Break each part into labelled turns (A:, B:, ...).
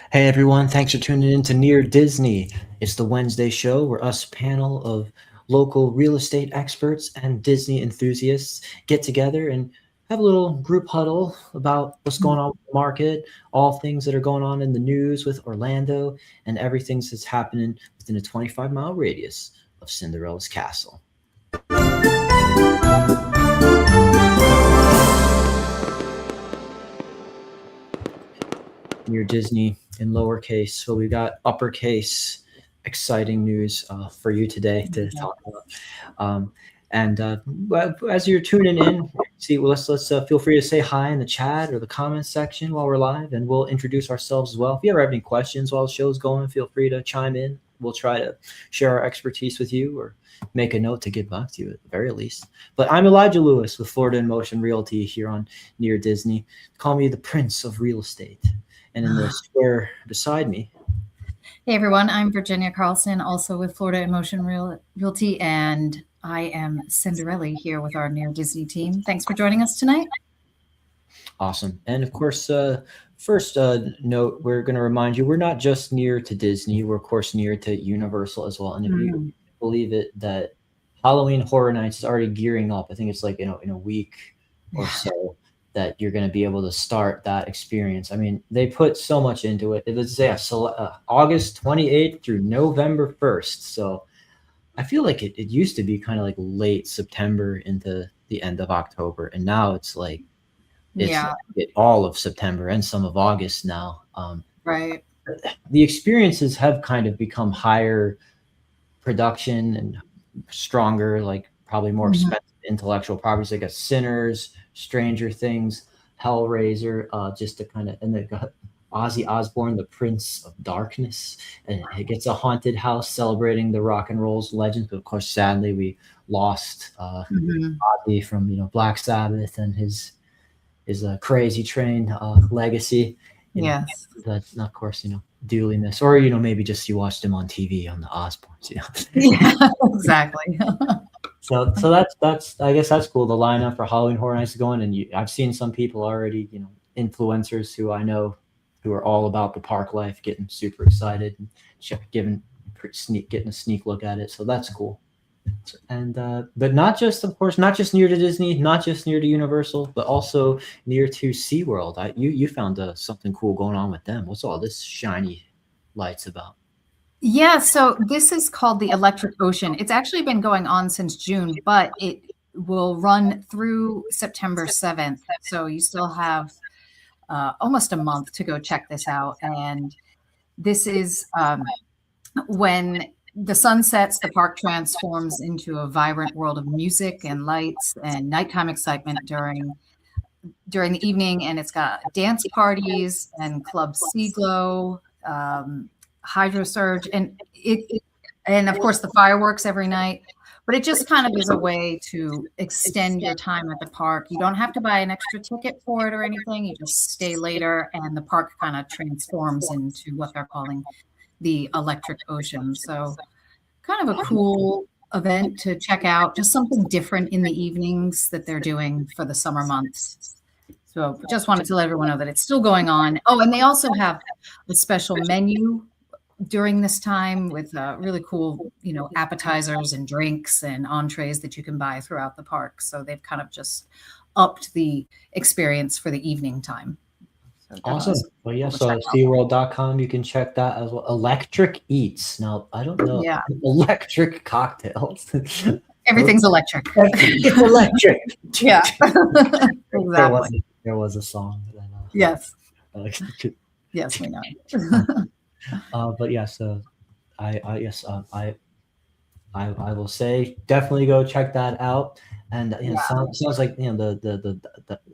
A: Hey everyone, thanks for tuning in to Near Disney. It's the Wednesday show where us panel of local real estate experts and Disney enthusiasts get together and have a little group huddle about what's going on with the market, all things that are going on in the news with Orlando, and everything that's happening within a 25-mile radius of Cinderella's castle. Near Disney in lowercase. So we got uppercase. Exciting news for you today to talk about. As you're tuning in, let's feel free to say hi in the chat or the comments section while we're live, and we'll introduce ourselves as well. If you ever have any questions while the show's going, feel free to chime in. We'll try to share our expertise with you or make a note to get back to you at the very least. But I'm Elijah Lewis with Florida and Motion Realty here on Near Disney. Call me the Prince of Real Estate. And in the square beside me.
B: Hey everyone, I'm Virginia Carlson, also with Florida and Motion Realty, and I am Cinderella here with our Near Disney team. Thanks for joining us tonight.
A: Awesome. And of course, first note, we're going to remind you, we're not just near to Disney, we're of course near to Universal as well. And if you believe it, that Halloween Horror Nights is already gearing up. I think it's like, in a week or so. That you're going to be able to start that experience. I mean, they put so much into it. Let's say August 28th through November 1st. So I feel like it used to be kind of like late September into the end of October. And now it's like, all of September and some of August now.
B: Right.
A: The experiences have kind of become higher production and stronger, like probably more expensive intellectual properties like Sinners, Stranger Things, Hellraiser, just to kind of, and they got Ozzy Osbourne, the Prince of Darkness, and it gets a haunted house celebrating the rock and roll's legends. But of course, sadly, we lost Ozzy from Black Sabbath and his Crazy Train legacy.
B: Yes,
A: that's of course duly missed, or maybe just you watched him on TV on the Osbournes.
B: Yeah, exactly.
A: So that's I guess that's cool. The lineup for Halloween Horror Nights is going, and I've seen some people already, influencers who I know who are all about the park life, getting super excited and getting a sneak look at it. So that's cool. And but not just near to Disney, not just near to Universal, but also near to SeaWorld. You found something cool going on with them. What's all this shiny lights about?
B: Yeah, so this is called the Electric Ocean. It's actually been going on since June, but it will run through September 7th. So you still have almost a month to go check this out. And this is when the sun sets, the park transforms into a vibrant world of music and lights and nighttime excitement during the evening. And it's got dance parties and Club Sea Glow, Hydro Surge, and of course the fireworks every night. But it just kind of is a way to extend your time at the park. You don't have to buy an extra ticket for it or anything. You just stay later, and the park kind of transforms into what they're calling the Electric Ocean. So kind of a cool event to check out, just something different in the evenings that they're doing for the summer months. So just wanted to let everyone know that it's still going on. Oh, and they also have a special menu during this time with really cool, appetizers and drinks and entrees that you can buy throughout the park. So they've kind of just upped the experience for the evening time.
A: So awesome. Well, yeah, so SeaWorld.com, you can check that as well. Electric Eats. Now, I don't know.
B: Yeah.
A: Electric cocktails.
B: Everything's electric.
A: It's electric.
B: Yeah. Exactly.
A: There was a song.
B: Yes. Yes, we know.
A: But yeah, so I will say definitely go check that out. And sounds like the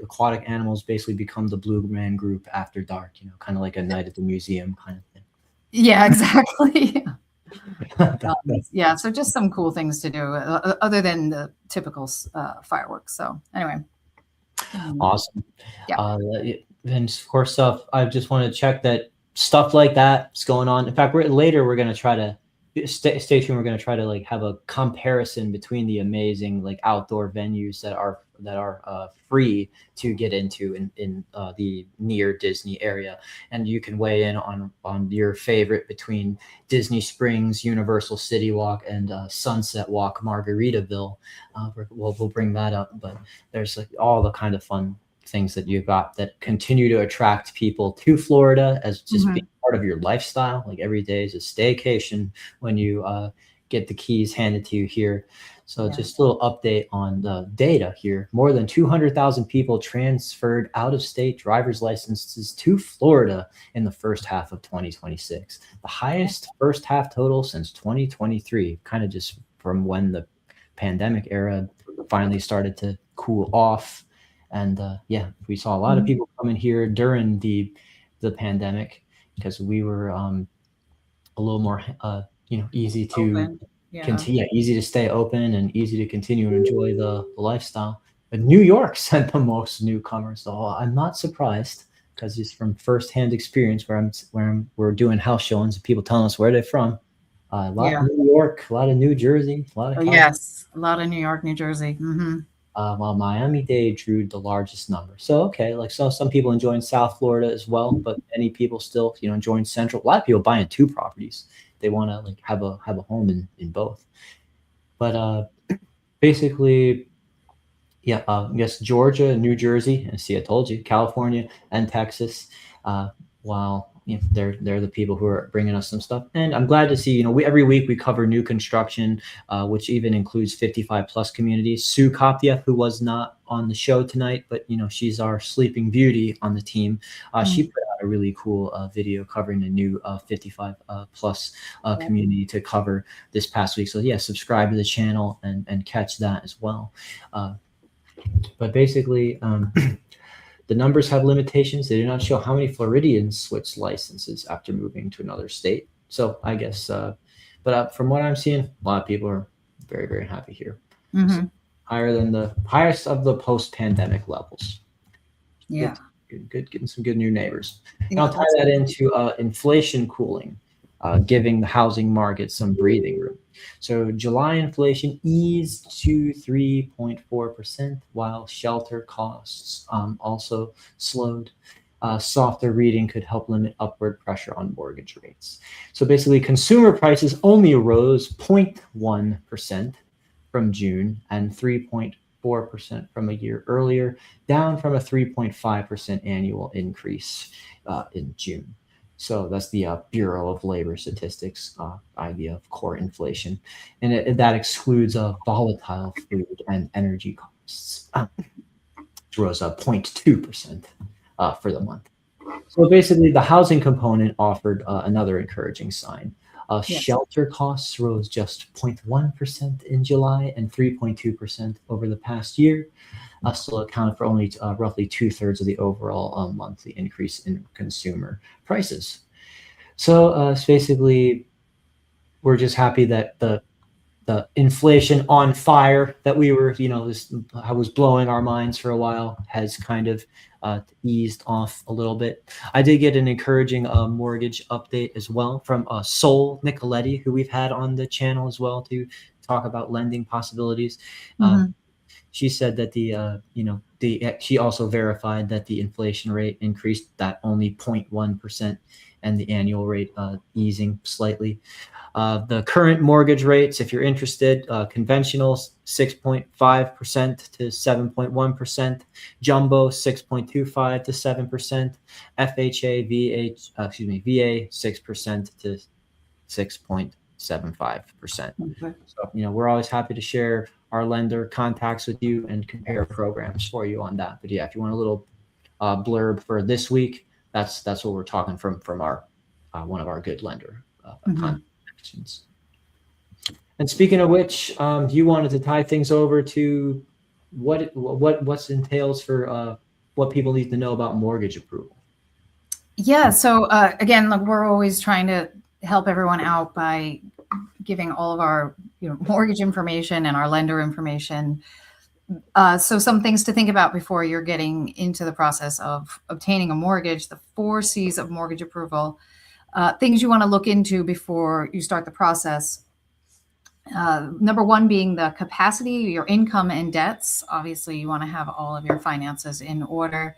A: aquatic animals basically become the Blue Man Group after dark. Kind of like a night at the museum kind of thing.
B: Yeah, exactly. Yeah, so just some cool things to do other than the typical fireworks. So anyway.
A: Awesome.
B: Yeah.
A: And of course, I just want to check that stuff like that is going on. In fact, later we're going to try to stay tuned. We're going to try to like have a comparison between the amazing like outdoor venues that are free to get into in the near Disney area, and you can weigh in on your favorite between Disney Springs, Universal City Walk, and Sunset Walk, Margaritaville. We'll bring that up, but there's like all the kind of fun things that you got that continue to attract people to Florida as just being part of your lifestyle. Like every day is a staycation when you get the keys handed to you here. So just a little update on the data here. More than 200,000 people transferred out-of-state driver's licenses to Florida in the first half of 2026, the highest first half total since 2023, kind of just from when the pandemic era finally started to cool off. And yeah, we saw a lot of people coming here during the pandemic because we were a little more easy to continue, easy to stay open and easy to continue and enjoy the lifestyle. But New York sent the most newcomers, so I'm not surprised because it's from firsthand experience we're doing house showings and people telling us where they're from. A lot of New York, a lot of New Jersey, a lot of California.
B: Yes, a lot of New York, New Jersey.
A: While Miami-Dade drew the largest number. So okay, like so some people enjoying South Florida as well, but many people still, enjoying Central. A lot of people buying two properties. They want to like have a home in both. But basically, yeah, yes, Georgia, New Jersey, and see, I told you, California and Texas. While they're the people who are bringing us some stuff, and I'm glad to see. We every week we cover new construction, which even includes 55 plus communities. Sue Kopiev, who was not on the show tonight, but she's our sleeping beauty on the team. She put out a really cool video covering the new 55 plus community to cover this past week. So yeah, subscribe to the channel and catch that as well. But basically, the numbers have limitations. They do not show how many Floridians switched licenses after moving to another state. So I guess, but from what I'm seeing, a lot of people are very, very happy here. So higher than the highest of the post-pandemic levels.
B: Yeah.
A: Good, getting some good new neighbors. And I'll tie that into inflation cooling, giving the housing market some breathing room. So July inflation eased to 3.4%, while shelter costs also slowed. Softer reading could help limit upward pressure on mortgage rates. So basically, consumer prices only rose 0.1% from June and 3.4% from a year earlier, down from a 3.5% annual increase in June. So that's the Bureau of Labor Statistics idea of core inflation. And that excludes volatile food and energy costs, which rose 0.2% for the month. So basically, the housing component offered another encouraging sign. Shelter costs rose just 0.1% in July and 3.2% over the past year. Still accounted for only roughly 2/3 of the overall monthly increase in consumer prices. So it's basically, we're just happy that the inflation on fire that we were, I was blowing our minds for a while has kind of eased off a little bit. I did get an encouraging mortgage update as well from Sol Nicoletti, who we've had on the channel as well to talk about lending possibilities. She said that she also verified that the inflation rate increased, that only 0.1%, and the annual rate easing slightly. The current mortgage rates, if you're interested, conventional 6.5% to 7.1%, jumbo 6.25 to 7%, FHA, VA 6% to 6.75%. So we're always happy to share our lender contacts with you and compare programs for you on that. But yeah, if you want a little blurb for this week, that's what we're talking from our one of our good lender connections. And speaking of which, you wanted to tie things over to what's entails for what people need to know about mortgage approval.
B: Yeah. So again, look, we're always trying to help everyone out by giving all of our mortgage information and our lender information. So some things to think about before you're getting into the process of obtaining a mortgage. The 4 C's of mortgage approval. Things you want to look into before you start the process. Number one being the capacity, your income and debts. Obviously, you want to have all of your finances in order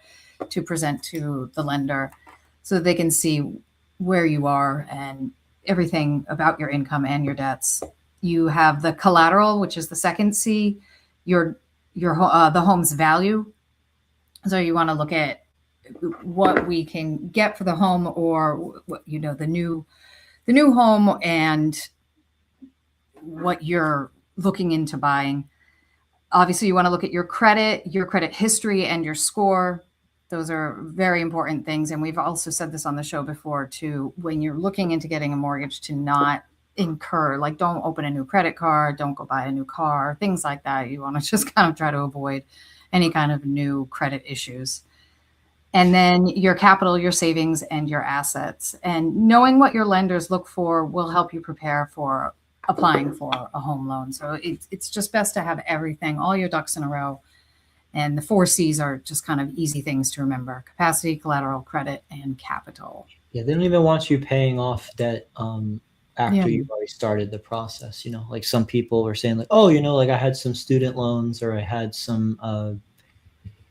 B: to present to the lender so they can see where you are and everything about your income and your debts. You have the collateral, which is the second C, your the home's value. So you want to look at what we can get for the home, or the new home, and what you're looking into buying. Obviously, you want to look at your credit history, and your score. Those are very important things. And we've also said this on the show before too, when you're looking into getting a mortgage, to not incur, like, don't open a new credit card, don't go buy a new car, things like that. You want to just kind of try to avoid any kind of new credit issues. And then your capital, your savings, and your assets. And knowing what your lenders look for will help you prepare for applying for a home loan. So it's just best to have everything, all your ducks in a row. And the 4 C's are just kind of easy things to remember: capacity, collateral, credit, and capital.
A: Yeah, they don't even want you paying off debt after
B: Yeah.
A: you've already started the process. Like some people were saying, like, oh, like I had some student loans, or I had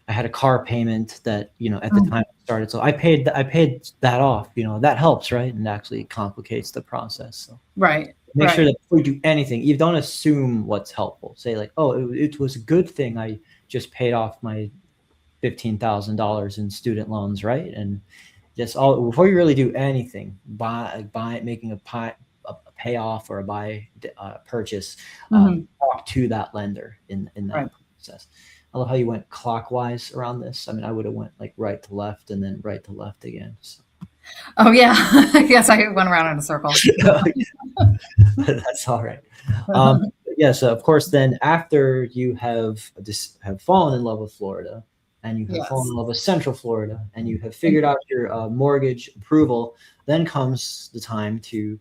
A: a car payment that, at the time I started. So I paid that off, that helps, right? And actually complicates the process. So
B: Right.
A: make sure
B: Right.
A: that before you do anything, you don't assume what's helpful. Say like, oh, it was a good thing I just paid off my $15,000 in student loans, right? And just before you really do anything, making a payoff or a purchase, talk to that lender in that
B: Right.
A: process. I love how you went clockwise around this. I mean, I would have went like right to left and then right to left again. So.
B: Oh yeah. I guess I went around in a circle.
A: That's all right. Yes, of course. Then after you have fallen in love with Florida, and you have fallen
B: Yes.
A: in love with Central Florida, and you have figured out your mortgage approval, then comes the time to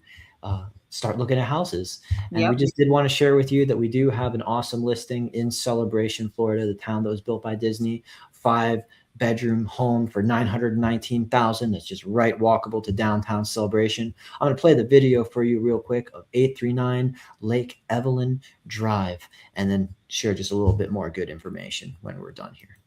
A: start looking at houses. And we
B: Yep.
A: just did want to share with you that we do have an awesome listing in Celebration, Florida, the town that was built by Disney. 5-bedroom home for $919,000. That's just right walkable to downtown Celebration. I'm going to play the video for you real quick of 839 Lake Evelyn Drive, and then share just a little bit more good information when we're done here.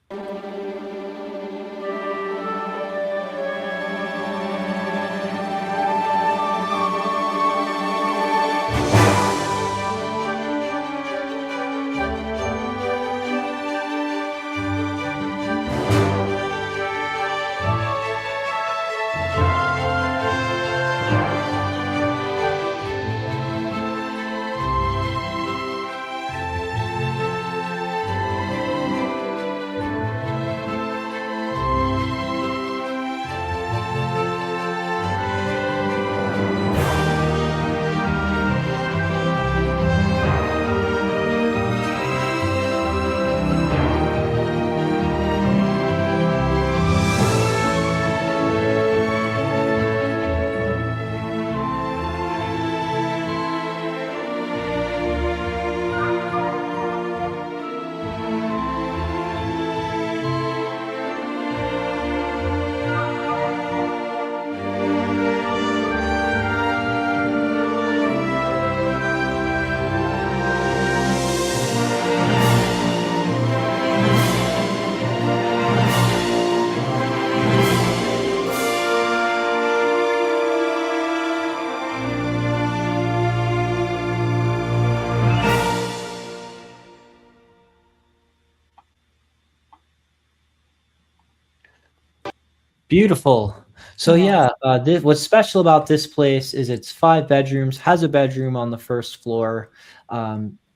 A: Beautiful. So
B: Yes.
A: yeah, what's special about this place is it's 5 bedrooms, has a bedroom on the first floor,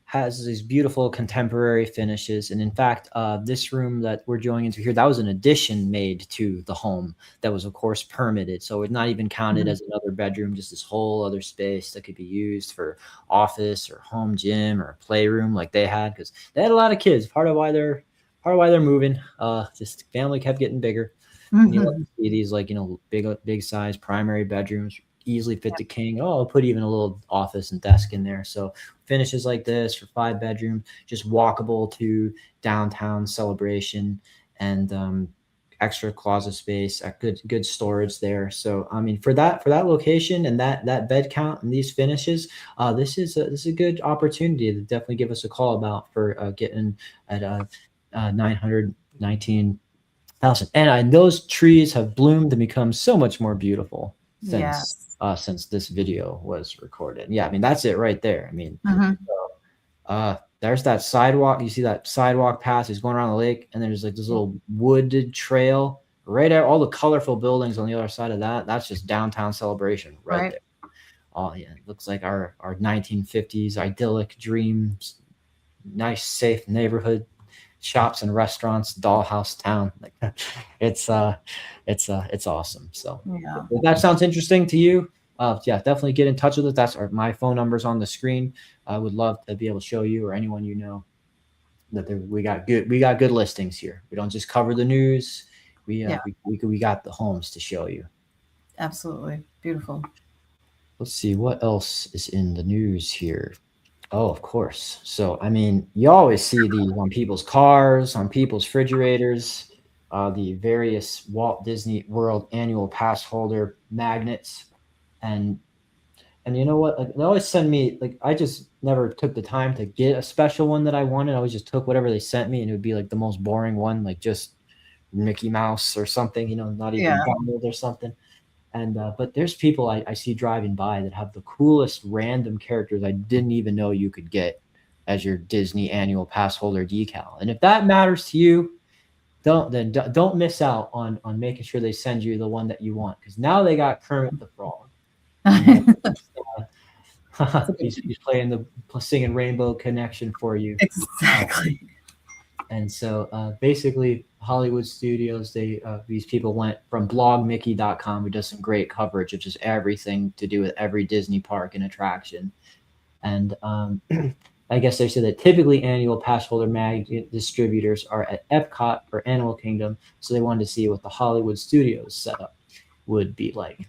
A: has these beautiful contemporary finishes. And in fact, this room that we're going into here, that was an addition made to the home that was, of course, permitted. So it's not even counted as another bedroom, just this whole other space that could be used for office or home gym or playroom like they had, because they had a lot of kids. Part of why they're moving. Just family kept getting bigger. And you love to see these, like, big size primary bedrooms, easily fit the king. Oh, I'll put even a little office and desk in there. So finishes like this for 5 bedroom, just walkable to downtown Celebration. And extra closet space, good storage there. So I mean, for that location and that bed count and these finishes, this is a good opportunity to definitely give us a call about for getting at 919,000. And those trees have bloomed and become so much more beautiful
B: Yes.
A: since this video was recorded. Yeah, I mean that's it right there. I mean, there's that sidewalk. You see that sidewalk path is going around the lake, and there's like this little wooded trail right at all the colorful buildings on the other side of that. That's just downtown Celebration right there. Oh yeah, it looks like our 1950s idyllic dreams, nice safe neighborhood, shops and restaurants, dollhouse town. Like it's awesome. So
B: Yeah.
A: if that sounds interesting to you, yeah, definitely get in touch with us. My phone number's on the screen. I would love to be able to show you or anyone you know that we got good listings here. We don't just cover the news. We got the homes to show you.
B: Absolutely. Beautiful.
A: Let's see what else is in the news here. Oh, of course. So, I mean, you always see these on people's cars, on people's refrigerators, the various Walt Disney World annual pass holder magnets. And you know what? Like, they always send me, like, I just never took the time to get a special one that I wanted. I always just took whatever they sent me, and it would be like the most boring one, like just Mickey Mouse or something, not even Donald or something. And but there's people I see driving by that have the coolest random characters I didn't even know you could get as your Disney annual pass holder decal. And if that matters to you, don't miss out on making sure they send you the one that you want, because now they got Kermit the Frog. He's playing singing Rainbow Connection for you.
B: Exactly.
A: And so basically Hollywood Studios, these people went from blogmickey.com, who does some great coverage of just everything to do with every Disney park and attraction. And I guess they said that typically annual pass holder mag distributors are at Epcot or Animal Kingdom. So they wanted to see what the Hollywood Studios setup would be like.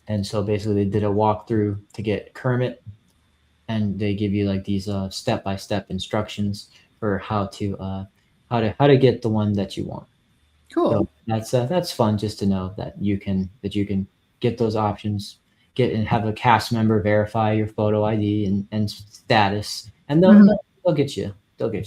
A: And so basically they did a walkthrough to get Kermit, and they give you like these step-by-step instructions for how to get the one that you want.
B: Cool.
A: So that's fun just to know that you can get those options, get and have a cast member verify your photo ID and status, and they'll get you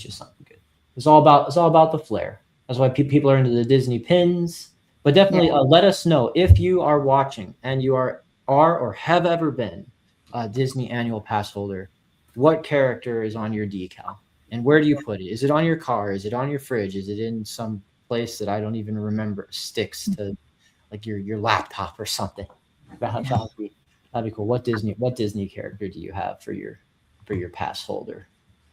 A: something good. It's all about the flair. That's why people are into the Disney pins. But definitely let us know if you are watching and you are or have ever been a Disney annual pass holder. What character is on your decal? And where do you put it? Is it on your car? Is it on your fridge? Is it in some place that I don't even remember sticks to, like your laptop or something? That'd be cool. What Disney character do you have for your pass holder?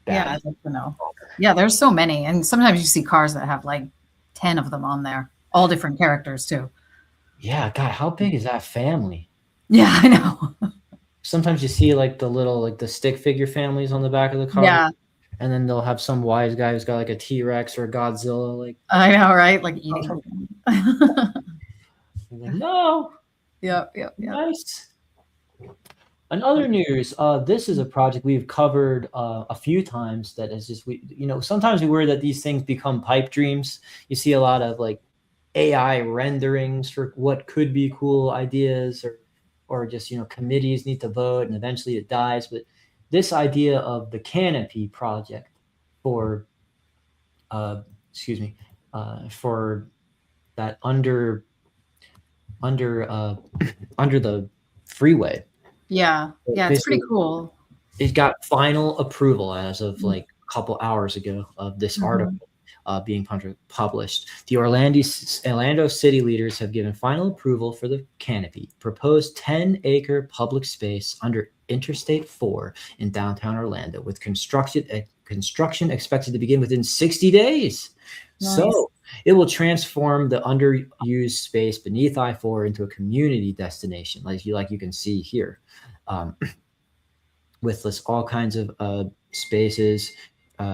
B: Yeah, I'd like to know. Yeah, there's so many, and sometimes you see cars that have like 10 of them on there, all different characters too.
A: Yeah, God, how big is that family?
B: Yeah, I know.
A: Sometimes you see like the stick figure families on the back of the car.
B: Yeah.
A: And then they'll have some wise guy who's got like a T-Rex or a Godzilla. Like,
B: I know, right? Like eating.
A: Like, no.
B: Yeah.
A: Nice. In other news, this is a project we've covered a few times. That is just sometimes we worry that these things become pipe dreams. You see a lot of like AI renderings for what could be cool ideas, or just committees need to vote and eventually it dies. But this idea of the canopy project for for that under the freeway.
B: Yeah, it's pretty cool.
A: It got final approval as of like a couple hours ago of this article being published. The Orlando city leaders have given final approval for the canopy, proposed 10-acre public space under Interstate 4 in downtown Orlando, with construction expected to begin within 60 days. Nice. So it will transform the underused space beneath I-4 into a community destination, like you can see here, with all kinds of spaces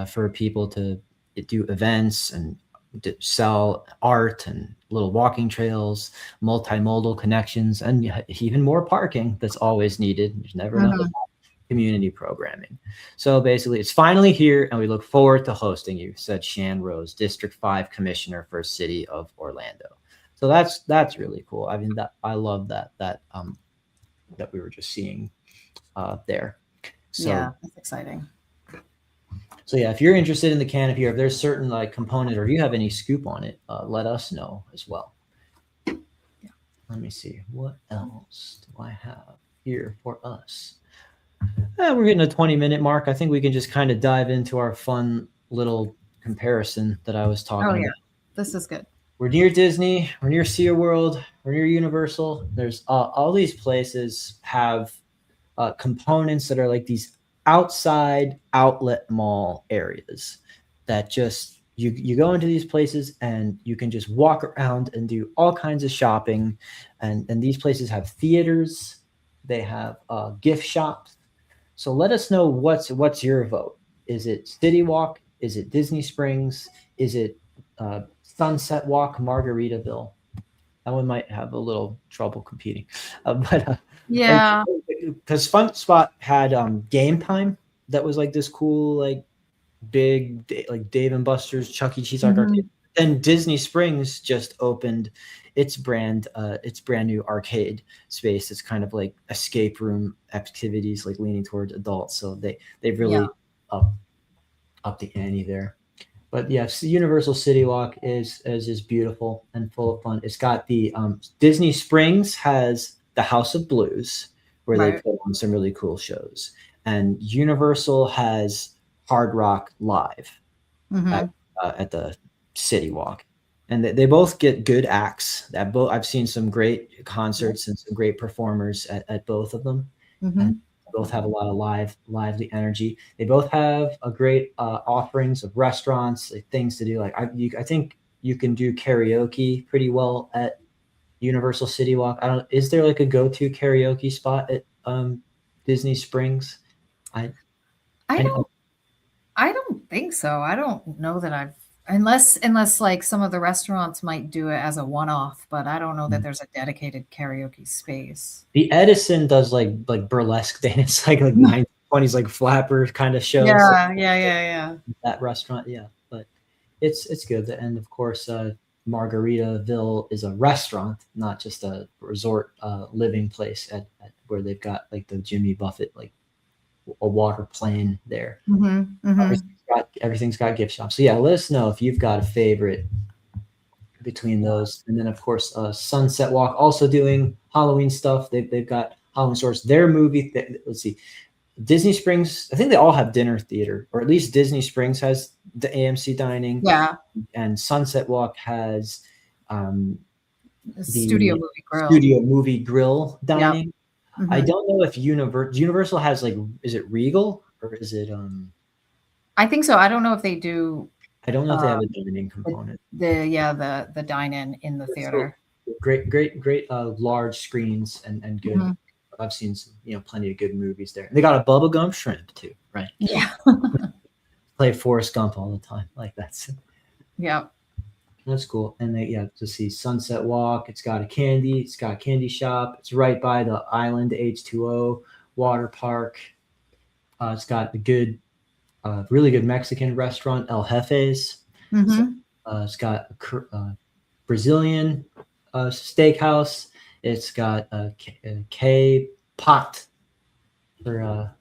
A: for people to do events and to sell art and little walking trails, multimodal connections, and even more parking that's always needed. There's never enough. community programming. So basically, it's finally here, and we look forward to hosting you," said Shan Rose, District 5 Commissioner for City of Orlando. So that's really cool. I mean, that I love that we were just seeing there. So
B: Yeah, that's exciting.
A: so yeah, if you're interested in the canopy, or if there's certain like component, or you have any scoop on it, let us know as well.
B: Yeah.
A: Let me see, what else do I have here for us? We're getting a 20-minute mark. I think we can just kind of dive into our fun little comparison that I was
B: Oh
A: talking
B: yeah,
A: about.
B: this is good.
A: We're near Disney, we're near SeaWorld, we're near Universal. There's all these places have components that are like these outside outlet mall areas that just you go into these places and you can just walk around and do all kinds of shopping, and these places have theaters, they have gift shops. So let us know what's your vote. Is it City Walk? Is it Disney Springs? Is it Sunset Walk, Margaritaville? That one might have a little trouble competing, but and
B: Yeah.
A: because Fun Spot had Game Time, that was like this cool like like Dave and Buster's Chuck E. Cheese arcade.
B: Hmm.
A: Then Disney Springs just opened its brand new arcade space. It's kind of like escape room activities, like leaning towards adults. So they've
B: Yeah.
A: really up up the ante there. But yes, Universal City Walk is just beautiful and full of fun. It's got the Disney Springs has the House of Blues, where they
B: Right.
A: put on some really cool shows, and Universal has Hard Rock Live at
B: Hmm.
A: at the City Walk, and they both get good acts. That both I've seen some great concerts and some great performers at both of them, and
B: Hmm.
A: both have a lot of lively energy. They both have a great offerings of restaurants, like, things to do. Like I think you can do karaoke pretty well at Universal City Walk. I don't. Is there like a go-to karaoke spot at Disney Springs? I
B: I
A: I know.
B: don't. I don't think so. I don't know that I've unless like some of the restaurants might do it as a one-off, but I don't know that there's a dedicated karaoke space.
A: The Edison does like burlesque dance, like 1920s like flapper kind of shows.
B: Yeah, yeah, yeah, yeah.
A: That restaurant, yeah, but it's good. And of course, Margaritaville is a restaurant, not just a resort living place at where they've got like the Jimmy Buffett like a water plane there.
B: Mhm, mhm.
A: Everything's got gift shops. So yeah, let us know if you've got a favorite between
B: Yeah.
A: those. And then of course, Sunset Walk also doing Halloween stuff. They've got Halloween stores. Their movie. Let's see. Disney Springs, I think they all have dinner theater, or at least Disney Springs has the AMC dining,
B: Yeah,
A: and Sunset Walk has um,
B: the Studio
A: the
B: Movie Grill.
A: studio movie grill
B: Yep.
A: dining. I
B: Mhm.
A: don't know if Universal has like, is it Regal or is it
B: I think so. I don't know if they do,
A: I don't know if they have a
B: um,
A: dining
B: the
A: component.
B: the dine-in in the
A: So
B: theater.
A: great large screens and good.
B: Mhm.
A: I've seen some, plenty of good movies there. They got a bubblegum shrimp too, right?
B: Yeah.
A: Play Forrest Gump all the time. Like
B: Yep.
A: that's cool. And yeah, to see Sunset Walk, it's got a candy shop. It's right by the Island H2O water park. It's got the really good Mexican restaurant, El Jefe's. So
B: Mhm.
A: it's got a Brazilian steakhouse. It's got a K pot for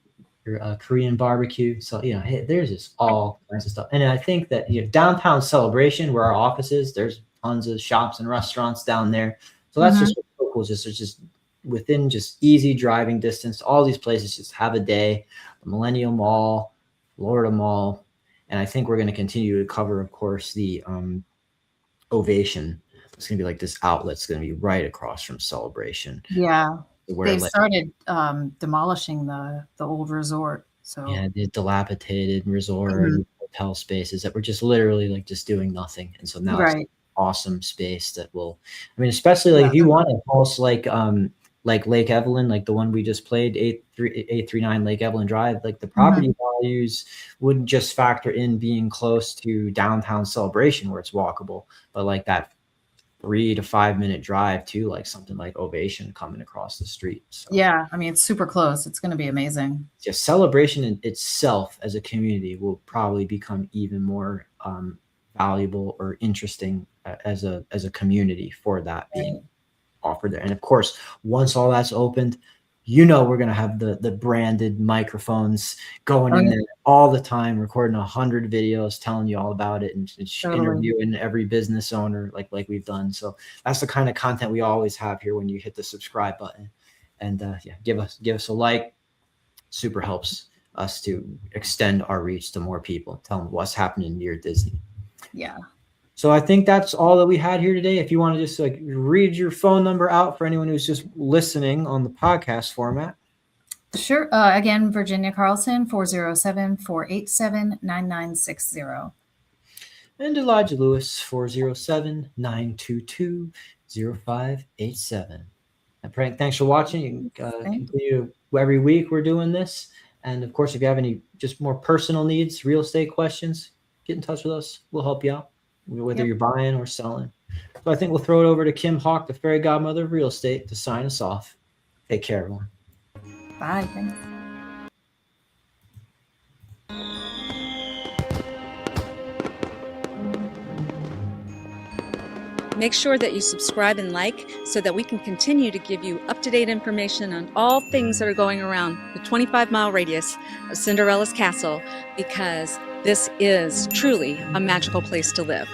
A: Korean barbecue. So hey, there's just all kinds of stuff. And I think that downtown Celebration, where our office is, there's tons of shops and restaurants down there. So that's
B: Mhm.
A: just what's so cool. Just there's just within just easy driving distance. All these places just have a day. The Millennium Mall, Florida Mall, and I think we're going to continue to cover, of course, the Ovation. It's going to be like this outlet's going to be right across from Celebration,
B: Yeah.
A: where
B: They've
A: like
B: started, demolishing the old resort, so
A: yeah, the dilapidated resort
B: Mhm.
A: and hotel spaces that were just literally like just doing nothing. And so now it's
B: Right.
A: awesome space that will, I mean, especially like
B: Yeah.
A: if you want a house like Lake Evelyn, like the one we just played, 839 Lake Evelyn Drive, like the property
B: Mhm.
A: values wouldn't just factor in being close to downtown Celebration where it's walkable, but like that 3 to 5 minute drive to like something like Ovation coming across the street. So
B: Yeah, I mean, it's super close. It's going to be amazing.
A: just celebration in itself as a community will probably become even more valuable or interesting as a community for that being offered there. And of course, once all that's opened, we're going to have the branded microphones going in there all the time, recording 100 videos, telling you all about it, and interviewing every business owner like we've done. So that's the kind of content we always have here when you hit the subscribe button. And give us a like. Super helps us to extend our reach to more people, tell them what's happening near Disney.
B: Yeah.
A: So I think that's all that we had here today. If you want to just like read your phone number out for anyone who's just listening on the podcast format.
B: Sure. Again, Virginia Carlson, 407-487-9960.
A: And Elijah Lewis, 407-922-0587. And Frank, thanks for watching. You can continue every week we're doing this. And of course, if you have any just more personal needs, real estate questions, get in touch with us. We'll help you out, whether you're buying or selling. So I think we'll throw it over to Kim Hawk, the fairy godmother of real estate, to sign us off. Take care, everyone.
B: Bye. Thanks.
C: Make sure that you subscribe and like so that we can continue to give you up-to-date information on all things that are going around the 25-mile radius of Cinderella's castle, because this is truly a magical place to live.